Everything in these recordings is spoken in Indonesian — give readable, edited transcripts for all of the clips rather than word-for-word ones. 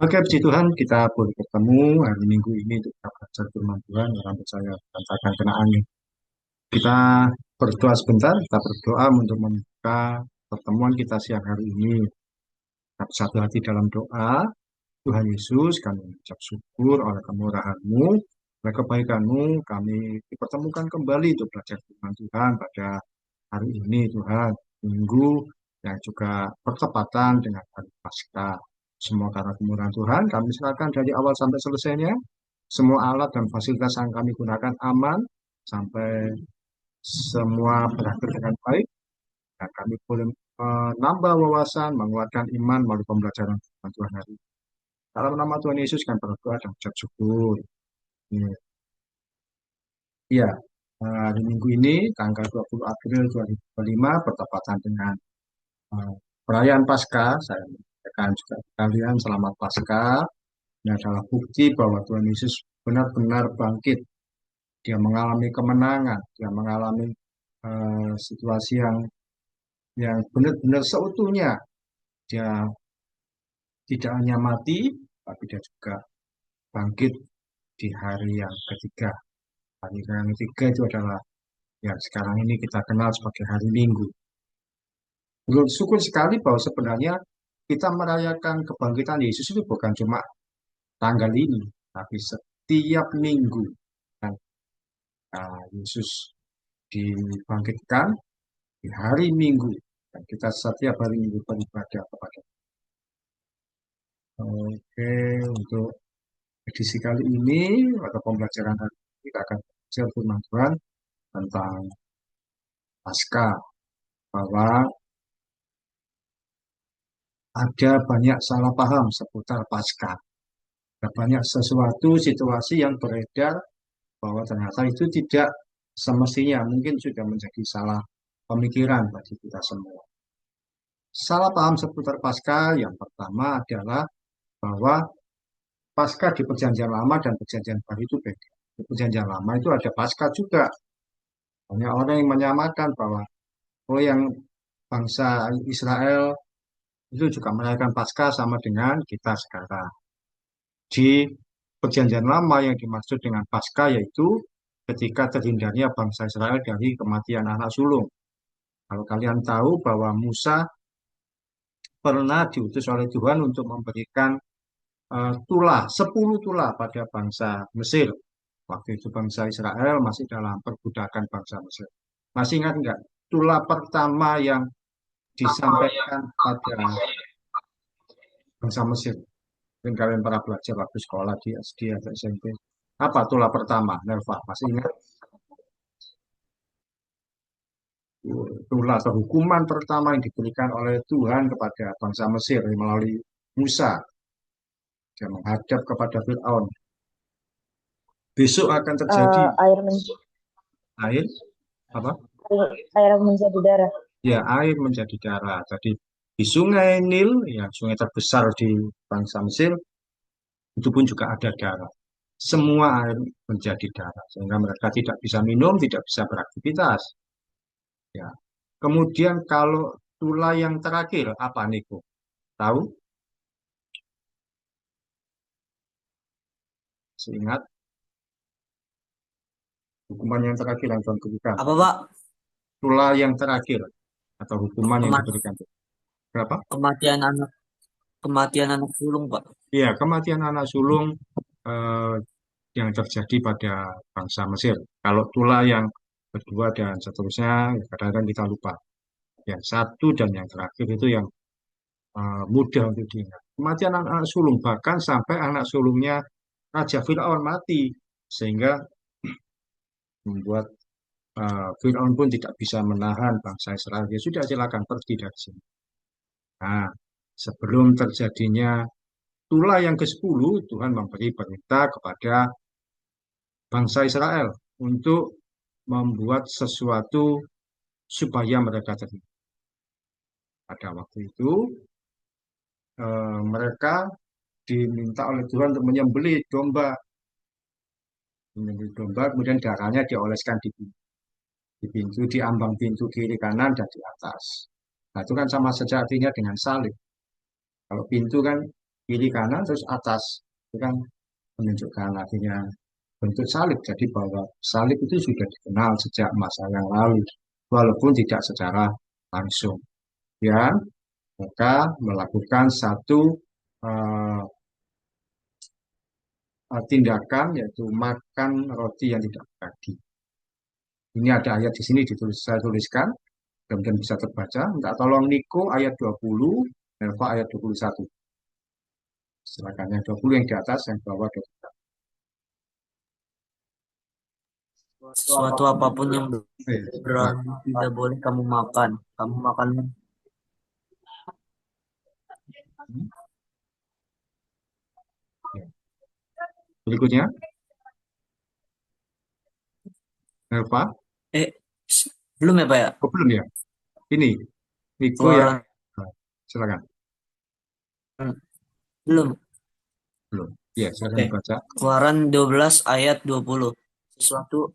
Oke, puji Tuhan kita boleh ketemu hari Minggu ini untuk kita belajar firman Tuhan. Orang percaya katakan kena angin. Kita berdoa sebentar, kita berdoa untuk membuka pertemuan kita siang hari ini. Kita satu hati dalam doa. Tuhan Yesus, kami mengucap syukur oleh kemurahan-Mu, oleh kebaikan-Mu, kami dipertemukan kembali untuk belajar firman Tuhan pada hari ini, Tuhan. Minggu yang juga bertepatan dengan hari Paskah. Semua karena kemurahan Tuhan, kami serahkan dari awal sampai selesainya. Semua alat dan fasilitas yang kami gunakan aman, sampai semua berakhir dengan baik. Dan kami boleh menambah wawasan, menguatkan iman melalui pembelajaran firman Tuhan hari ini. Dalam nama Tuhan Yesus kami berdoa dan ucap syukur. Iya, hari Minggu ini tanggal 20 April 2025 bertepatan dengan perayaan Paskah. Saya mengucapkan juga kalian selamat Paskah. Ini adalah bukti bahwa Tuhan Yesus benar-benar bangkit. Dia mengalami kemenangan, dia mengalami situasi yang benar-benar seutuhnya. Dia tidak hanya mati, tapi dia juga bangkit di hari yang ketiga. Hari yang ketiga itu adalah yang sekarang ini kita kenal sebagai hari Minggu. Bersyukur sekali bahwa sebenarnya kita merayakan kebangkitan Yesus itu bukan cuma tanggal ini, tapi setiap minggu. Dan Yesus dibangkitkan di hari Minggu. Dan kita setiap hari Minggu beribadah kepada. Oke, untuk edisi kali ini atau pembelajaran hari ini kita akan belajar firman Tuhan tentang Paskah, bahwa ada banyak salah paham seputar Paskah. Ada banyak sesuatu situasi yang beredar bahwa ternyata itu tidak semestinya, mungkin sudah menjadi salah pemikiran bagi kita semua. Salah paham seputar Paskah yang pertama adalah bahwa Paskah di Perjanjian Lama dan Perjanjian Baru itu beda. Di Perjanjian Lama itu ada Paskah juga. Banyak orang yang menyamakan bahwa oh, yang bangsa Israel itu juga merayakan Paskah sama dengan kita sekarang. Di Perjanjian Lama yang dimaksud dengan Paskah yaitu ketika terhindarnya bangsa Israel dari kematian anak sulung. Kalau kalian tahu bahwa Musa pernah diutus oleh Tuhan untuk memberikan tulah, 10 tulah pada bangsa Mesir. Waktu itu bangsa Israel masih dalam perbudakan bangsa Mesir. Masih ingat enggak? Tulah pertama yang disampaikan pada bangsa Mesir. Mungkin kalian pernah belajar waktu sekolah di SD atau SMP. Apa tulah pertama, Nelva? Masih ingat? Itulah atau hukuman pertama yang diberikan oleh Tuhan kepada bangsa Mesir melalui Musa. Dia menghadap kepada Fir'aun. Besok akan terjadi Air menjadi air, apa? air menjadi darah. Ya, air menjadi darah. Jadi di Sungai Nil, ya sungai terbesar di bangsa Mesir, itu pun juga ada darah. Semua air menjadi darah, sehingga mereka tidak bisa minum, tidak bisa beraktivitas. Ya. Kemudian kalau tulah yang terakhir, apa Niko? Tahu? Seingat hukuman yang terakhir yang Tuhan berikan. Apa Pak? Tulah yang terakhir atau hukuman yang Kemat diberikan. Berapa? kematian anak kematian anak sulung Pak. Iya, kematian anak sulung eh, yang terjadi pada bangsa Mesir. Kalau tulah yang kedua dan seterusnya, ya kadang-kadang kita lupa. Yang satu dan yang terakhir itu yang mudah untuk diingat. Kematian anak sulung, bahkan sampai anak sulungnya Raja Fir'aun mati. Sehingga membuat Fir'aun pun tidak bisa menahan bangsa Israel. Ya sudah, silakan pergi dari sini. Nah, sebelum terjadinya tulah yang ke-10, Tuhan memberi perintah kepada bangsa Israel untuk membuat sesuatu supaya mereka terhindar. Pada waktu itu, mereka diminta oleh Tuhan untuk menyembelih domba, kemudian darahnya dioleskan di pintu, di ambang pintu kiri kanan dan di atas. Nah, itu kan sama saja artinya dengan salib. Kalau pintu kan kiri kanan terus atas. Itu kan menunjukkan artinya bentuk salib. Jadi bahwa salib itu sudah dikenal sejak masa yang lalu, walaupun tidak secara langsung. Ya, mereka melakukan satu eh, tindakan yaitu makan roti yang tidak beragi. Ini ada ayat di sini saya tuliskan, kemudian bisa terbaca. Minta tolong Niko ayat 20, Elva ayat 21. Silakan yang 20 yang di atas, yang bawah 21. Suatu apapun yang Pak. beragi tidak boleh kamu makan. Kamu makannya. Hmm, ya. Berikutnya, Elva. Eh, belum ya Pak ya? Oh, belum ya? Ini, Niko ya. Keluaran Nah, silakan. belum. Belum. Ya, silakan Oke. dibaca. Keluaran 12 ayat 20. Sesuatu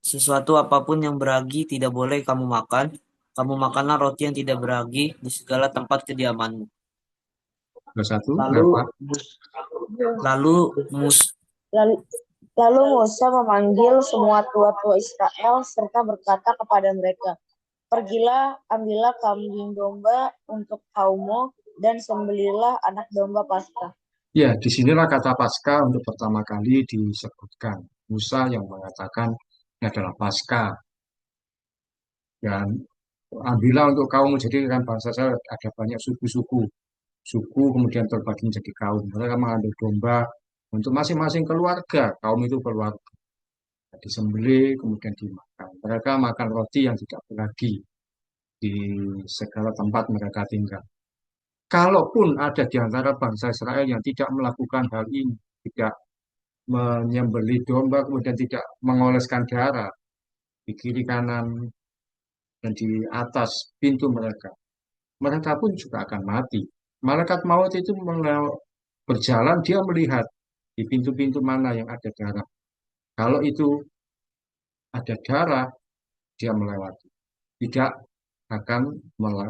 sesuatu apapun yang beragi tidak boleh kamu makan. Kamu makanlah roti yang tidak beragi di segala tempat kediamanmu. 21, Lalu Elva. lalu mus Lalu, lalu Musa memanggil semua tua-tua Israel serta berkata kepada mereka, pergilah, ambillah kambing domba untuk kaummu dan sembelihlah anak domba Paskah. Ya, disinilah kata Paskah untuk pertama kali disebutkan. Musa yang mengatakan ini adalah Paskah. Dan ambillah untuk kaum, jadi kan bangsa saya ada banyak suku-suku. Suku kemudian terbagi menjadi kaum. Mereka mengambil domba untuk masing-masing keluarga. Kaum itu keluarga. Disembelih, kemudian dimakan. Mereka makan roti yang tidak beragi di segala tempat mereka tinggal. Kalaupun ada di antara bangsa Israel yang tidak melakukan hal ini, tidak menyembelih domba, kemudian tidak mengoleskan darah di kiri kanan dan di atas pintu mereka, mereka pun juga akan mati. Malaikat maut itu berjalan, dia melihat di pintu-pintu mana yang ada darah. Kalau itu ada darah, dia melewati. Tidak akan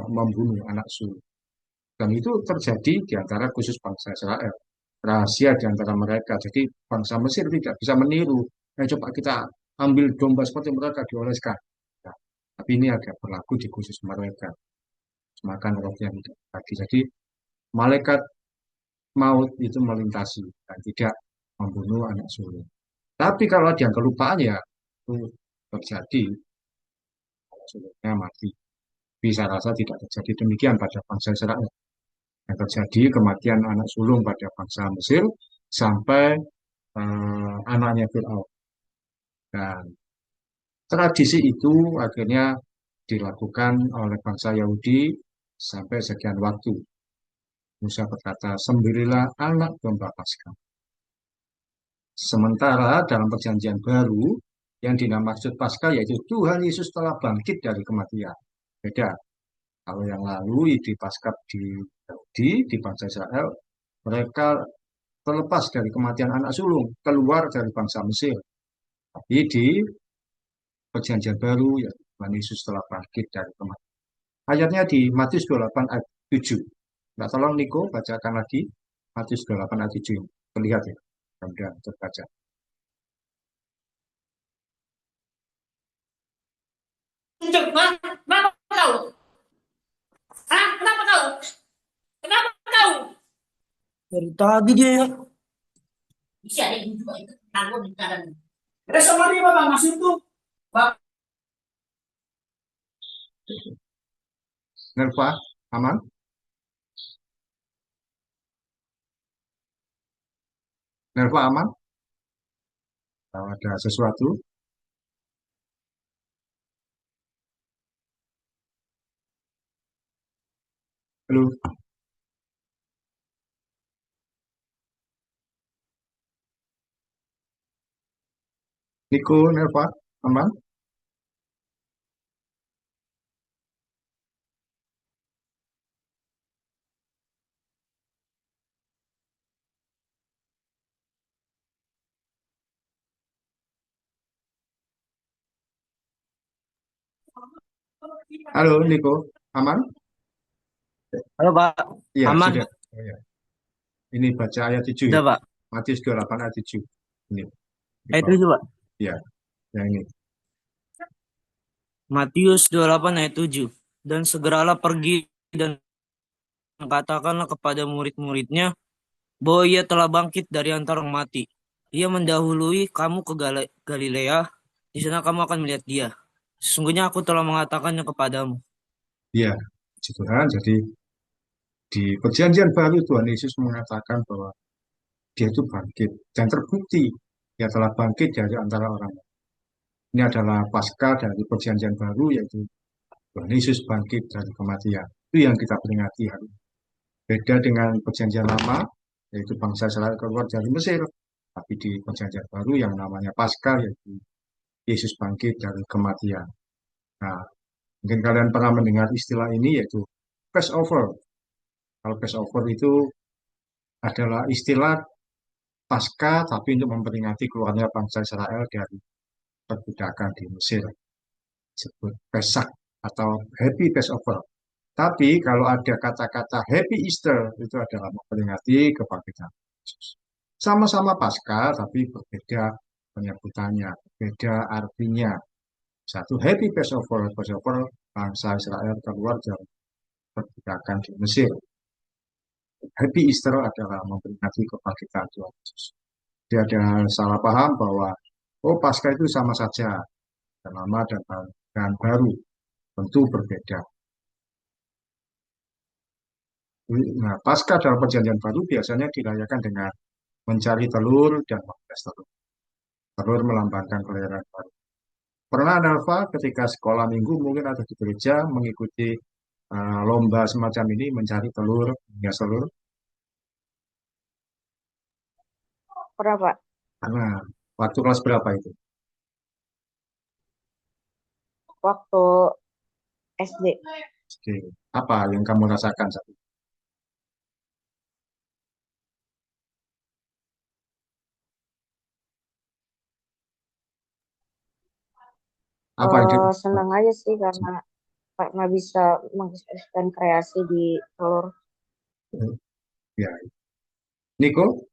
membunuh anak sulung. Dan itu terjadi di antara khusus bangsa Israel. Rahasia di antara mereka. Jadi bangsa Mesir tidak bisa meniru. Coba kita ambil domba seperti mereka dioleskan. Nah, tapi ini agak berlaku di khusus mereka. Makan roti yang tidak lagi. Jadi malaikat maut itu melintasi dan tidak membunuh anak sulung. Tapi kalau ada yang kelupaan ya itu terjadi anak sulungnya mati. Bisa rasa tidak terjadi demikian pada bangsa Israel. Yang terjadi kematian anak sulung pada bangsa Mesir sampai anaknya Fir'aun. Dan tradisi itu akhirnya dilakukan oleh bangsa Yahudi sampai sekian waktu. Musa berkata, sembelilah anak domba Paskah. Sementara dalam perjanjian baru, yang dimaksud Paskah yaitu Tuhan Yesus telah bangkit dari kematian. Beda. Kalau yang lalu di Paskah di Yahudi, di bangsa Israel, mereka terlepas dari kematian anak sulung, keluar dari bangsa Mesir. Tapi di perjanjian baru, ya Tuhan Yesus telah bangkit dari kematian. Ayatnya di Matius 28 ayat 7. Nah, tolong Niko bacakan lagi Matius 28 ayat 7. Terlihat ya, mudah terbaca. Kenapa kau? Hah? Kenapa kau? Kenapa kau? dari tadi dia ya. Bisa ada yang juga itu. Tanggung di kanan. Sama dia bang masuk tuh. Bang. Nerva, aman? Nerva aman? Kalau ada sesuatu, halo, Niko, Nerva, aman? Halo, Niko, aman? Halo Pak, Iya, aman. sudah. Oh, ya. Ini baca ayat 7 Udah ya. Pak. Matius 28 ayat 7. Ini. Di Ayat bawah. 7 Pak. Ya, yang ini. Matius 28 ayat 7. Dan segeralah pergi dan katakanlah kepada murid-muridnya bahwa ia telah bangkit dari antara orang mati. Ia mendahului kamu ke Galilea. Di sana kamu akan melihat dia. Sesungguhnya aku telah mengatakannya kepadamu. Ya, puji Tuhan. Jadi di perjanjian baru Tuhan Yesus mengatakan bahwa dia itu bangkit dan terbukti dia telah bangkit dari antara orang. Ini adalah pasca dari perjanjian baru yaitu Tuhan Yesus bangkit dari kematian. Itu yang kita peringati hari ini. Beda dengan perjanjian lama yaitu bangsa Israel keluar dari Mesir. Tapi di perjanjian baru yang namanya pasca yaitu Yesus bangkit dari kematian. Nah, mungkin kalian pernah mendengar istilah ini yaitu Passover. Kalau Passover itu adalah istilah pasca tapi untuk memperingati keluarnya bangsa Israel dari perbudakan di Mesir. Disebut Pesak atau Happy Passover. Tapi kalau ada kata-kata Happy Easter itu adalah memperingati kebangkitan Yesus. Sama-sama Pasca tapi berbeda penyebutannya, berbeda artinya. Satu Happy Passover, Passover bangsa Israel keluar dari perbudakan di Mesir. Happy Easter adalah memperingati kebangkitan Tuhan Yesus. Jadi ada salah paham bahwa oh Pasca itu sama saja, dan lama dan baru, tentu berbeda. Nah, Pasca dalam perjanjian baru biasanya dirayakan dengan mencari telur dan membelas telur. Telur melambangkan kelahiran baru. Pernah Alfa ketika sekolah minggu mungkin ada di gereja mengikuti lomba semacam ini mencari telur, hias telur. Berapa? Nah, waktu kelas berapa itu? Waktu SD. Oke. Apa yang kamu rasakan saat itu? Apa yang Senang aja sih karena bisa mengekspresikan kreasi di telur. ya. Niko,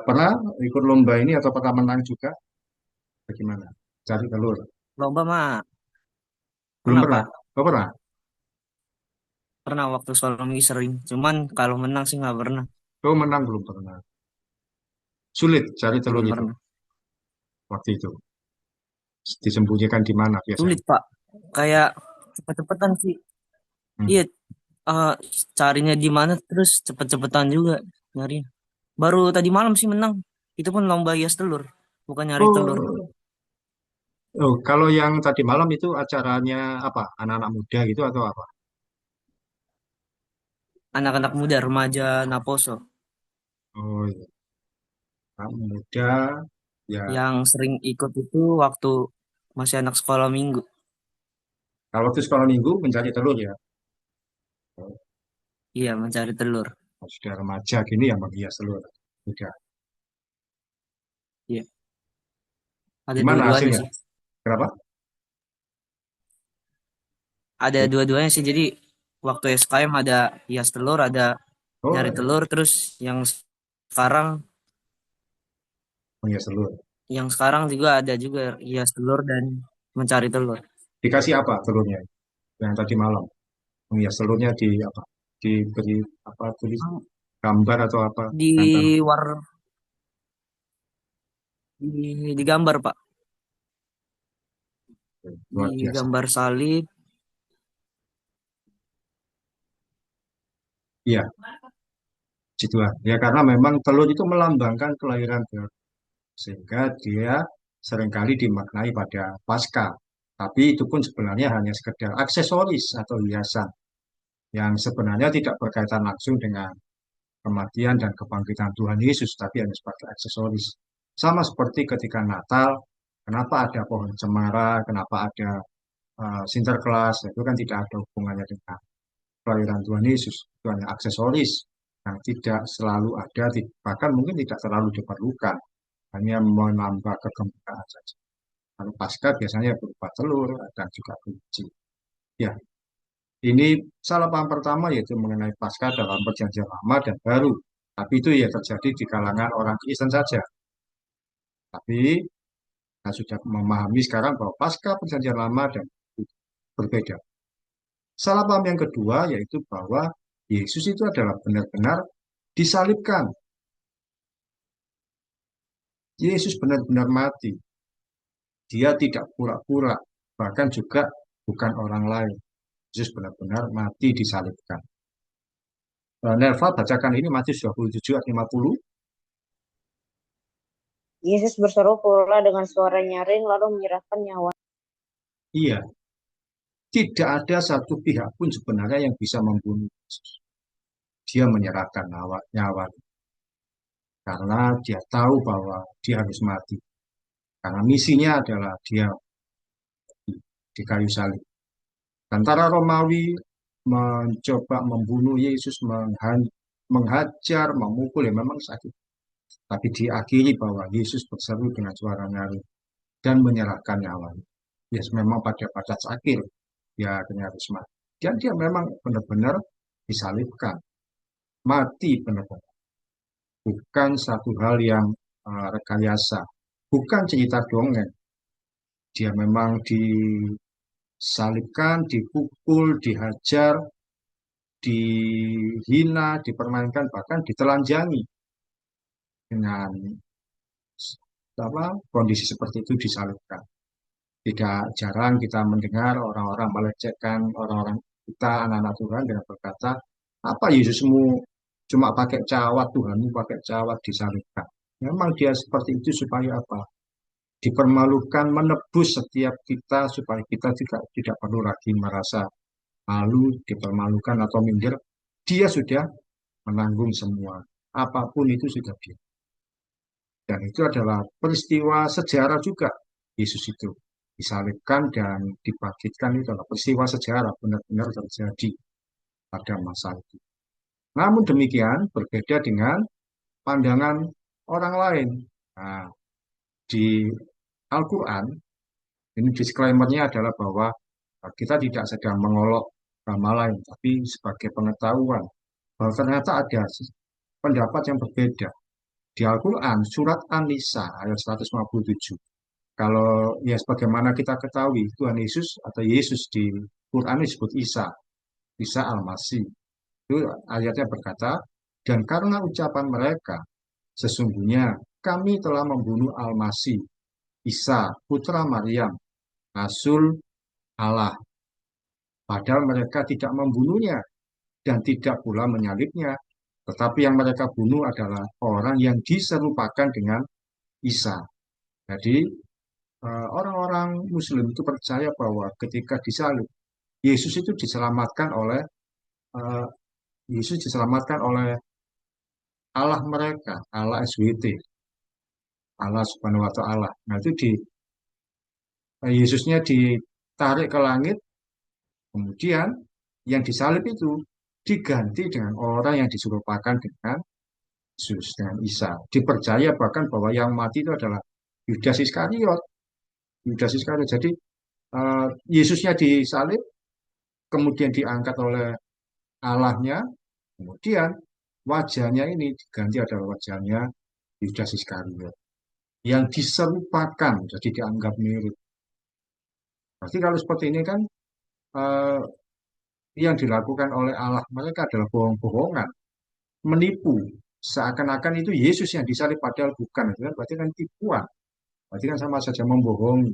pernah ikut lomba ini atau pernah menang juga? Bagaimana? Cari telur. Lomba mah Belum pernah pernah? Pak. Oh, pernah? Pernah waktu sekolah minggu sering. Cuman kalau menang sih nggak pernah. Oh, menang belum pernah. Sulit cari telur Belum itu pernah. waktu itu. Disembunyikan di mana Sulit biasanya? Pak. Kayak cepet-cepetan sih. Hmm. Iya, eh, carinya di mana terus cepet-cepetan juga nyari. Baru tadi malam sih menang. Itu pun lomba hias telur, bukan nyari telur. Oh, oh, kalau yang tadi malam itu acaranya apa? Anak-anak muda gitu atau apa? Anak-anak muda, remaja Naposo Oh, iya. Anak muda, ya. yang sering ikut itu waktu masih anak sekolah minggu. Kalau waktu sekolah minggu mencari telur ya. Oh, Iya, mencari telur. sudah remaja gini yang menghias telur. Sudah. Iya, ada Gimana dua-duanya hasilnya? sih. Kenapa? Ada dua-duanya sih. Jadi waktu SKM ada hias telur, ada nyari Oh, telur. Terus sekarang, menghias telur. yang sekarang juga ada juga hias telur dan mencari telur. Dikasih apa telurnya? Yang tadi malam. Menghias telurnya di apa? Diberi apa tulis gambar atau apa? Di Tentang war di gambar Pak, di luar biasa. gambar salib. Iya, gitu lah. Ya karena memang telur itu melambangkan kelahiran baru. Sehingga dia seringkali dimaknai pada pasca. Tapi itu pun sebenarnya hanya sekedar aksesoris atau hiasan yang sebenarnya tidak berkaitan langsung dengan kematian dan kebangkitan Tuhan Yesus, tapi hanya sebagai aksesoris. Sama seperti ketika Natal, kenapa ada pohon cemara, kenapa ada Sinterklas, itu kan tidak ada hubungannya dengan kelahiran Tuhan Yesus. Itu hanya aksesoris yang tidak selalu ada, bahkan mungkin tidak terlalu diperlukan, hanya menambah kegembiraan saja. Kalau pasca biasanya berupa telur dan juga biji. Ya, ini salah paham pertama yaitu mengenai pasca dalam perjanjian lama dan baru. Tapi itu ya terjadi di kalangan orang Kristen saja. Tapi kita sudah memahami sekarang bahwa pasca perjanjian lama dan berbeda. Salah paham yang kedua yaitu bahwa Yesus itu adalah benar-benar disalibkan. Yesus benar-benar mati. Dia tidak pura-pura, bahkan juga bukan orang lain. Yesus benar-benar mati disalibkan. Nelva bacakan ini Matius 27 ayat 50. Yesus berseru pula dengan suara nyaring lalu menyerahkan nyawa. Iya, tidak ada satu pihak pun sebenarnya yang bisa membunuh Yesus. Dia menyerahkan nyawa karena dia tahu bahwa dia harus mati. Karena misinya adalah dia di kayu salib. Tentara Romawi mencoba membunuh Yesus, menghajar, memukul, ya memang sakit. Tapi diakhiri bahwa Yesus berseru dengan suara nyaring dan menyerahkan nyawanya. Yes, memang pada batas akhir dia harus mati. Dan dia memang benar-benar disalibkan. Mati benar-benar. Bukan satu hal yang rekayasa. Bukan cerita dongeng. Dia memang disalibkan, dipukul, dihajar, dihina, dipermainkan, bahkan ditelanjangi. Dengan kondisi seperti itu disalibkan. Tidak jarang kita mendengar orang-orang melecehkan orang-orang kita, anak-anak Tuhan dengan berkata, apa Yesusmu cuma pakai cawat, Tuhanmu pakai cawat disalibkan. Memang dia seperti itu supaya apa? Dipermalukan, menebus setiap kita supaya kita juga tidak perlu lagi merasa malu, dipermalukan atau minder. Dia sudah menanggung semua. Apapun itu sudah dia. Dan itu adalah peristiwa sejarah juga. Yesus itu disalibkan dan dibangkitkan itu adalah peristiwa sejarah benar-benar terjadi pada masa itu. Namun demikian berbeda dengan pandangan orang lain. Nah, di Al-Quran, ini disclaimer-nya adalah bahwa kita tidak sedang mengolok agama lain, tapi sebagai pengetahuan bahwa ternyata ada pendapat yang berbeda. Di Al-Quran, surat An-Nisa ayat 157. Kalau ya sebagaimana kita ketahui, Tuhan Yesus atau Yesus di Quran disebut Isa, Isa Al-Masih. Itu ayatnya berkata, dan karena ucapan mereka, sesungguhnya kami telah membunuh Al-Masih, Isa, putra Maryam, Rasul Allah. Padahal mereka tidak membunuhnya dan tidak pula menyalibnya. Tetapi yang mereka bunuh adalah orang yang diserupakan dengan Isa. Jadi orang-orang Muslim itu percaya bahwa ketika disalib, Yesus itu diselamatkan oleh Allah mereka, Allah SWT, Allah Subhanahu wa Ta'ala. Nah, itu Yesusnya ditarik ke langit, kemudian yang disalib itu diganti dengan orang yang diserupakan dengan Yesus, dengan Isa. Dipercaya bahkan bahwa yang mati itu adalah Yudas Iskariot. Yudas Iskariot. Jadi Yesusnya disalib, kemudian diangkat oleh Allahnya, kemudian wajahnya ini diganti adalah wajahnya Yudas Iskariot yang diserupakan, jadi dianggap mirip. Berarti kalau seperti ini kan yang dilakukan oleh Allah mereka adalah bohong-bohongan, menipu, seakan-akan itu Yesus yang disalib padahal bukan. Itu kan berarti kan tipuan, berarti kan sama saja membohongi.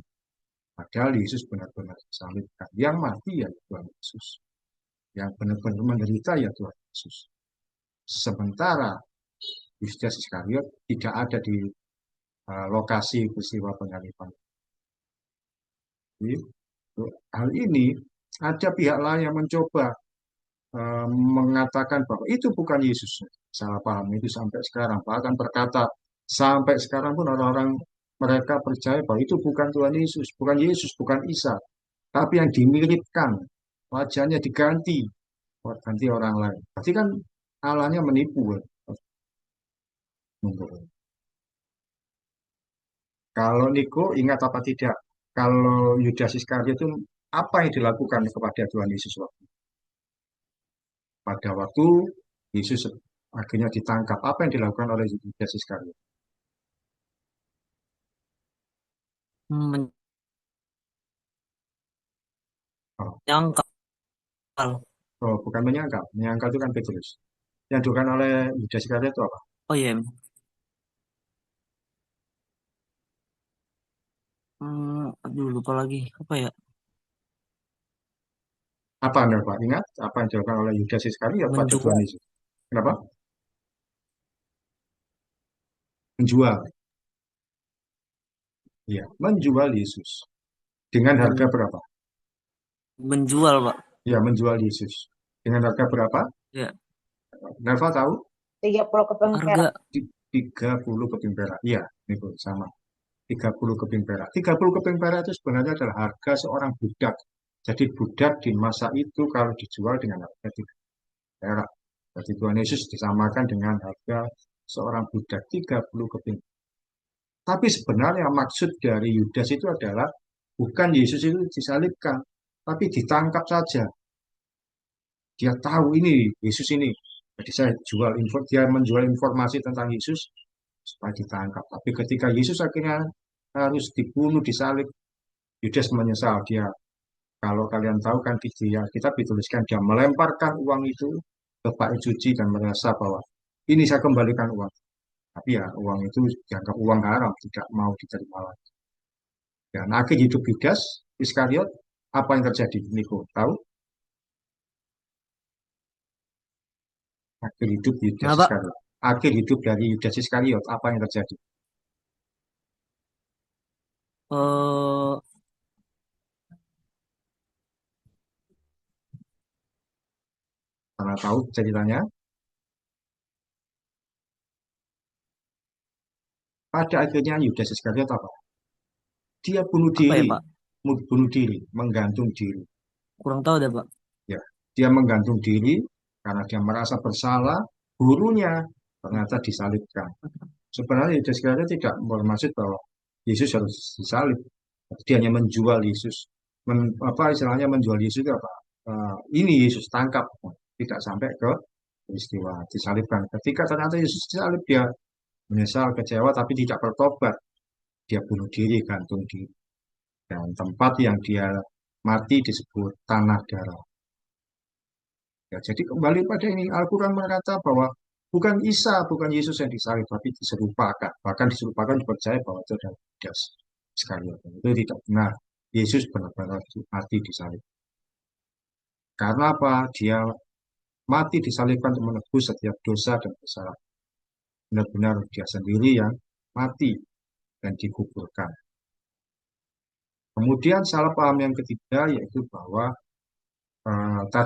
Padahal Yesus benar-benar disalibkan. Yang mati ya Tuhan Yesus, yang benar-benar menderita ya Tuhan Yesus. Sementara Yudas Iskariot tidak ada di lokasi peristiwa penyaliban. Hal ini ada pihak lain yang mencoba mengatakan bahwa itu bukan Yesus. Salah paham itu sampai sekarang. Bahkan berkata sampai sekarang pun orang-orang mereka percaya bahwa itu bukan Tuhan Yesus, bukan Isa. Tapi yang dimiripkan, wajahnya diganti, ganti orang lain. Berarti kan Allahnya menipu. Kalau Niko ingat apa tidak? Kalau Yudas Iskariot itu apa yang dilakukan kepada Tuhan Yesus waktu? Pada waktu Yesus akhirnya ditangkap. Apa yang dilakukan oleh Yudas Iskariot? Oh, Menyangkal. oh, bukan menyangkal. Menyangkal itu kan Petrus. Yang dilakukan oleh Yudas Iskariot itu apa? Oh iya. Aduh lupa lagi. Apa ya? Apa Anda Pak? Ingat apa yang dilakukan oleh Yudas Iskariot pada Tuhan Menjual. Yesus? Kenapa? Menjual. Ya, menjual Yesus. Dengan harga Men- berapa? menjual, Pak. Ya, menjual Yesus. Dengan harga berapa? Ya, Nelva tahu? 30 keping perak. harga 30 keping perak. Iya, itu sama. 30 keping perak. 30 keping perak itu sebenarnya adalah harga seorang budak. Jadi budak di masa itu kalau dijual dengan harga 3 perak. Jadi Tuhan Yesus disamakan dengan harga seorang budak 30 keping. Tapi sebenarnya maksud dari Yudas itu adalah bukan Yesus itu disalibkan, tapi ditangkap saja. Dia tahu ini Yesus ini. Jadi dia menjual informasi tentang Yesus supaya ditangkap. Tapi ketika Yesus akhirnya harus dibunuh, disalib, Yudas menyesal. Dia, kalau kalian tahu kan di kita dituliskan dia melemparkan uang itu ke bait suci dan merasa bahwa ini saya kembalikan uang. Tapi ya uang itu dianggap uang haram, tidak mau diterima lagi. Dan akhir hidup Yudas Iskariot, apa yang terjadi? Niko, tahu? Akhir hidup Yudas kenapa? Iskariot. Akhir hidup dari Yudas Iskariot, apa yang terjadi? Eh Karena tahu ceritanya, pada akhirnya Yudas Iskariot apa? Dia bunuh apa ya, diri, Pak? bunuh diri, menggantung diri. Kurang tahu deh, Pak. Ya, dia menggantung diri karena dia merasa bersalah. Gurunya ternyata disalibkan. Sebenarnya Yudas Iskariot tidak bermaksud bahwa Yesus harus disalib. Dia hanya menjual Yesus. Apa istilahnya menjual Yesus itu apa? Ini Yesus tangkap, tidak sampai ke peristiwa disalibkan. Ketika ternyata Yesus disalib, dia menyesal, kecewa, tapi tidak bertobat. Dia bunuh diri, gantung diri. Dan tempat yang dia mati disebut tanah darah. Ya, jadi kembali pada ini, Al-Quran berkata bahwa bukan Isa, bukan Yesus yang disalib, tapi diserupakan. Bahkan diserupakan dipercaya bahwa itu adalah Yudas Iskariot. Itu tidak benar. Yesus benar-benar mati disalib. Karena apa? Dia mati disalibkan untuk menebus setiap dosa dan kesalahan. Benar-benar dia sendiri yang mati dan dikuburkan. Kemudian salah paham yang ketiga yaitu bahwa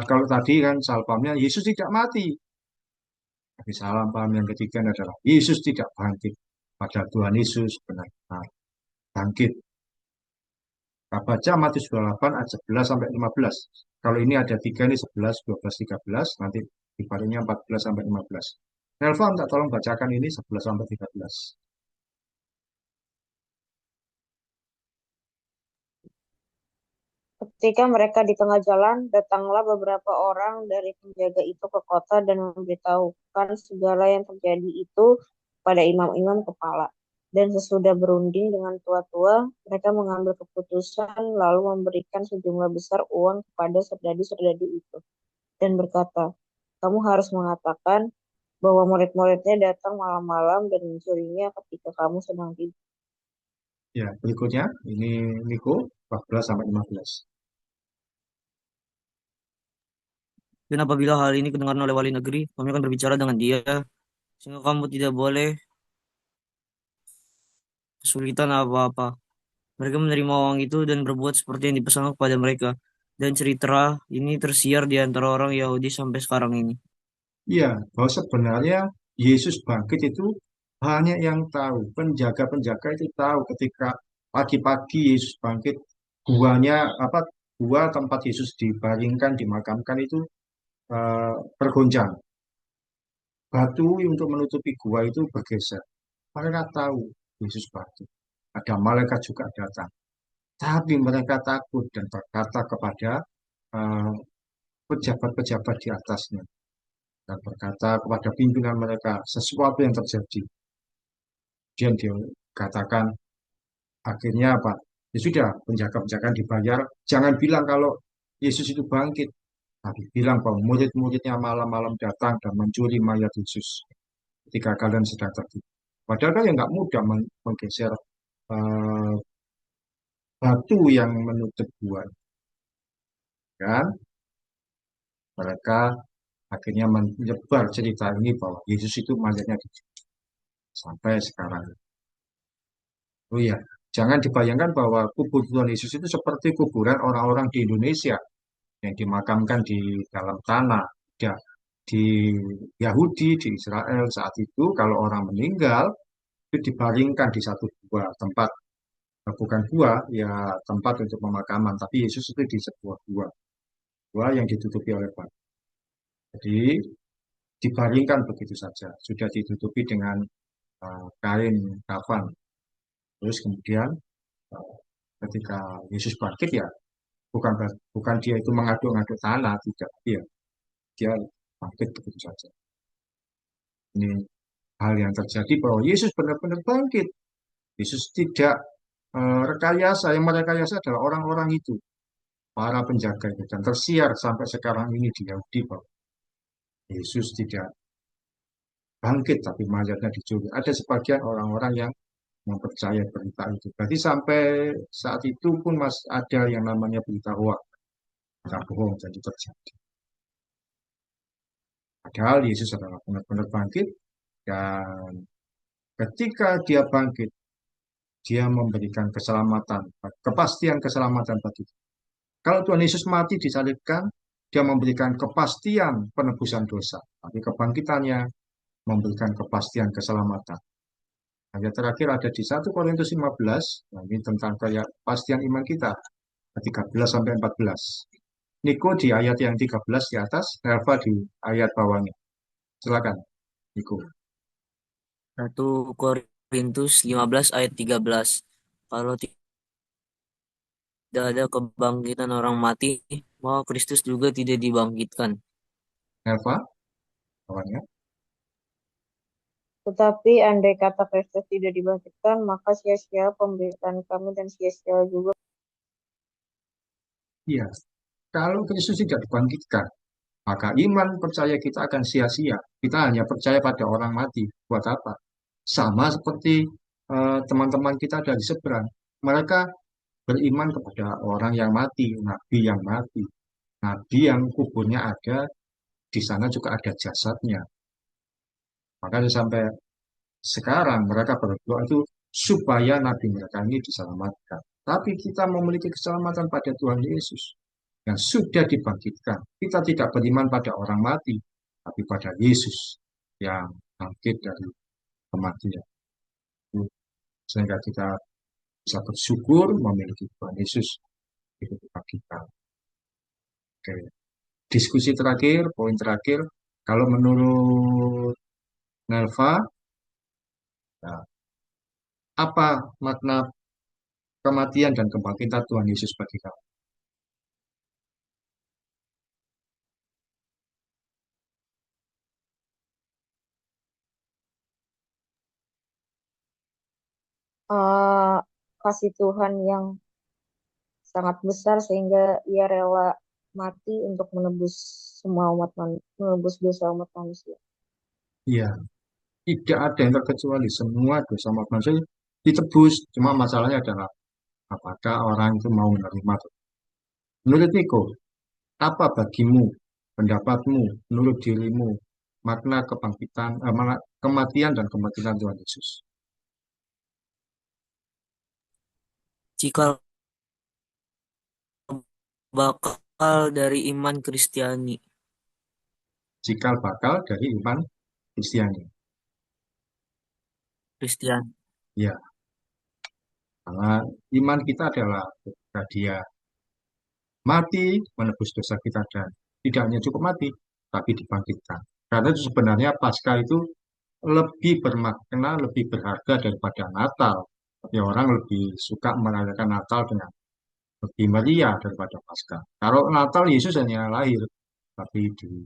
kalau tadi kan salah pahamnya Yesus tidak mati. Tapi salah paham yang ketiga adalah Yesus tidak bangkit. Padahal Tuhan Yesus benar-benar bangkit. Kita baca Matius 28 ayat 11 sampai 15. Kalau ini ada tiga ini 11, 12, 13. Nanti dibaliknya 14 sampai 15. Nelva, minta tolong bacakan ini 11 sampai 13. Ketika mereka di tengah jalan, datanglah beberapa orang dari penjaga itu ke kota dan memberitahukan segala yang terjadi itu pada imam-imam kepala. Dan sesudah berunding dengan tua-tua, mereka mengambil keputusan lalu memberikan sejumlah besar uang kepada serdadu-serdadu itu. Dan berkata, kamu harus mengatakan bahwa murid-muridnya datang malam-malam dan mencurinya ketika kamu sedang tidur. Ya, berikutnya ini Niko 14 sampai 15. Dan apabila hal ini kedengaran oleh wali negeri, kami akan berbicara dengan dia, sehingga kamu tidak boleh kesulitan apa-apa. Mereka menerima uang itu dan berbuat seperti yang dipesan kepada mereka. Dan cerita ini tersiar di antara orang Yahudi sampai sekarang ini. Ya, bahwa sebenarnya Yesus bangkit itu banyak yang tahu. Penjaga-penjaga itu tahu ketika pagi-pagi Yesus bangkit, gua tempat Yesus dibaringkan, dimakamkan itu bergoncang. Batu untuk menutupi gua itu bergeser. Mereka tahu Yesus bangkit. Ada malaikat juga datang. Tapi mereka takut dan berkata kepada eh, pejabat-pejabat di atasnya, dan berkata kepada pimpinan mereka sesuatu yang terjadi. Kemudian dia katakan akhirnya apa? Ya sudah, penjaga-penjaga dibayar. Jangan bilang kalau Yesus itu bangkit, tapi bilang bahwa murid-muridnya malam-malam datang dan mencuri mayat Yesus ketika kalian sedang tertidur. Padahal kan ya nggak mudah menggeser eh, batu yang menutup gua, kan? Mereka akhirnya menyebar cerita ini bahwa Yesus itu mayatnya sampai sekarang. Oh iya, jangan dibayangkan bahwa kubur Tuhan Yesus itu seperti kuburan orang-orang di Indonesia yang dimakamkan di dalam tanah. Ya, di Yahudi, di Israel saat itu kalau orang meninggal itu dibaringkan di satu gua tempat, bukan gua ya, tempat untuk pemakaman, tapi Yesus itu di sebuah gua yang ditutupi oleh batu. Jadi dibaringkan begitu saja, sudah ditutupi dengan kain kafan. Terus kemudian eh, ketika Yesus bangkit ya bukan bukan dia itu mengaduk-aduk tanah, tidak, dia bangkit begitu saja. Ini hal yang terjadi bahwa Yesus benar-benar bangkit. Yesus tidak rekayasa, yang merekayasa adalah orang-orang itu, para penjaga itu, dan tersiar sampai sekarang ini di Yahudi bahwa Yesus tidak bangkit tapi mayatnya dicuri. Ada sebagian orang-orang yang mempercayai berita itu. Berarti sampai saat itu pun masih ada yang namanya berita hoax, berita bohong jadi terjadi. Padahal Yesus adalah benar-benar bangkit dan ketika dia bangkit, dia memberikan keselamatan, kepastian keselamatan bagi kita. Kalau Tuhan Yesus mati disalibkan, dia memberikan kepastian penebusan dosa. Tapi kebangkitannya memberikan kepastian keselamatan. Ayat terakhir ada di 1 Korintus 15, nah ini tentang kepastian iman kita, 13 sampai 14. Niko di ayat yang 13 di atas, Nelva di ayat bawahnya. Silakan, Niko. 1 Korintus 15 ayat 13. Kalau tidak ada kebangkitan orang mati, maka Kristus juga tidak dibangkitkan. Nelva, bawahnya. Tetapi andai kata Kristus tidak dibangkitkan, maka sia-sia pemberitaan kami dan sia-sia juga. Iya, kalau Kristus tidak dibangkitkan, maka iman percaya kita akan sia-sia. Kita hanya percaya pada orang mati. Buat apa? Sama seperti teman-teman kita dari seberang. Mereka beriman kepada orang yang mati, nabi yang mati. Nabi yang kuburnya ada, di sana juga ada jasadnya. Makanya sampai sekarang mereka berdoa itu supaya nabi mereka ini diselamatkan. Tapi kita memiliki keselamatan pada Tuhan Yesus yang sudah dibangkitkan. Kita tidak beriman pada orang mati, tapi pada Yesus yang bangkit dari kematian. Sehingga kita bisa bersyukur memiliki Tuhan Yesus di hidup kita. Oke. Diskusi terakhir, poin terakhir, kalau menurut Nelva, ya, apa makna kematian dan kebangkitan Tuhan Yesus bagi kamu? Eh, kasih Tuhan yang sangat besar sehingga ia rela mati untuk menebus semua menebus dosa umat manusia. Iya, tidak ada yang terkecuali, semua dosa manusia ditebus. Cuma masalahnya adalah apakah orang itu mau menerima. Menurut Niko, apa bagimu, pendapatmu, menurut dirimu, makna kebangkitan, kematian dan kebangkitan Tuhan Yesus? Cikal bakal dari iman Kristiani. Cikal bakal dari iman Kristiani. Kristian. Ya, karena iman kita adalah ketika dia mati menebus dosa kita dan tidak hanya cukup mati, tapi dibangkitkan. Karena itu sebenarnya Paskah itu lebih bermakna, lebih berharga daripada Natal. Tapi orang lebih suka merayakan Natal dengan lebih meriah daripada Paskah. Kalau Natal Yesus hanya lahir, tapi di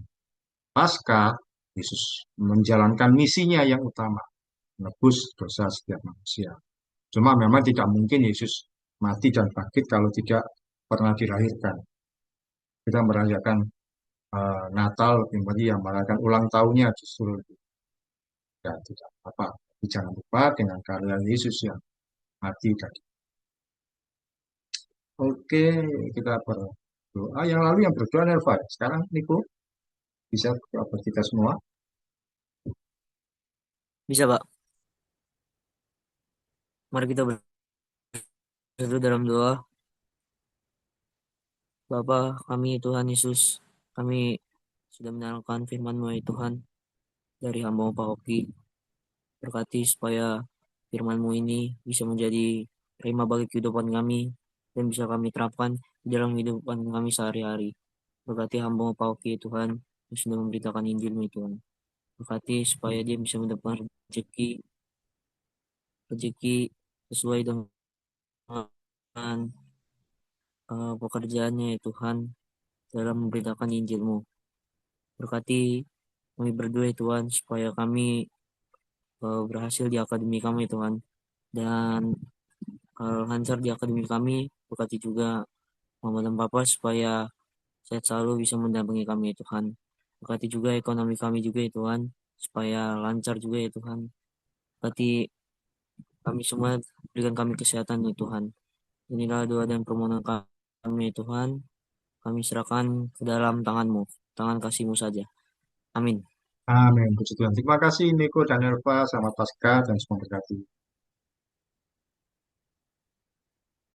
Paskah Yesus menjalankan misinya yang utama, menebus dosa setiap manusia. Cuma memang tidak mungkin Yesus mati dan bangkit kalau tidak pernah dilahirkan. Kita merayakan Natal, yang merayakan ulang tahunnya justru ya, tidak apa. Tapi jangan lupa dengan karya Yesus yang mati dan oke, kita berdoa. Yang lalu yang berdoa Nelva. Sekarang Niko bisa berdoa kita semua. Bisa, Pak. Mari kita bersatu dalam doa. Bapa kami Tuhan Yesus, kami sudah mendengarkan firman-Mu ya Tuhan dari hamba Pak Hoki. Berkati supaya firman-Mu ini bisa menjadi rema bagi kehidupan kami dan bisa kami terapkan di dalam kehidupan kami sehari-hari. Berkati hamba Pak Hoki Tuhan yang sudah memberitakan Injil-Mu Tuhan. Berkati supaya dia bisa mendapatkan rezeki sesuai dengan pekerjaannya ya Tuhan dalam memberitakan Injil-Mu. Berkati kami berdua ya Tuhan supaya kami berhasil di akademi kami Tuhan dan lancar di akademi kami. Berkati juga Mama dan Papa supaya sehat selalu bisa mendampingi kami ya Tuhan. Berkati juga ekonomi kami juga ya Tuhan supaya lancar juga ya Tuhan. Berkati kami semua, berikan kami kesehatan ya Tuhan. Inilah doa dan permohonan kami ya Tuhan. Kami serahkan ke dalam tangan-Mu, tangan kasih-Mu saja. Amin. Amin. Puji Tuhan. Terima kasih Niko dan Nelva. Selamat Paskah dan semoga berkati.